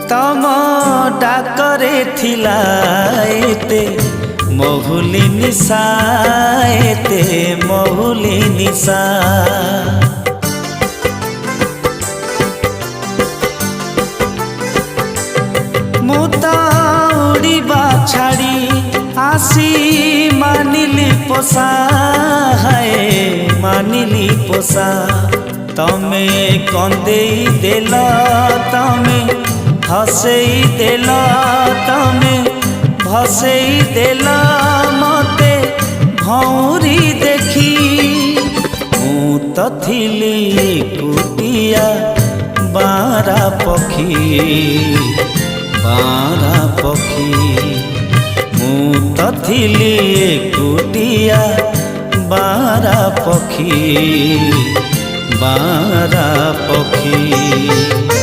तम डाकरे थिला एते महुली निशा एते महुली निशा मुता उड़ीबा छाड़ी आसी मानिली पोसा है मानिली पोसा तमे कंदेई देल तमे हसेई देल तमे भसेई देल मते भौरी देखी मु तो थिली एकुटिया बारा पखी बारा पखी मु तो थिली एकुटिया बारा पखी बारा पखी।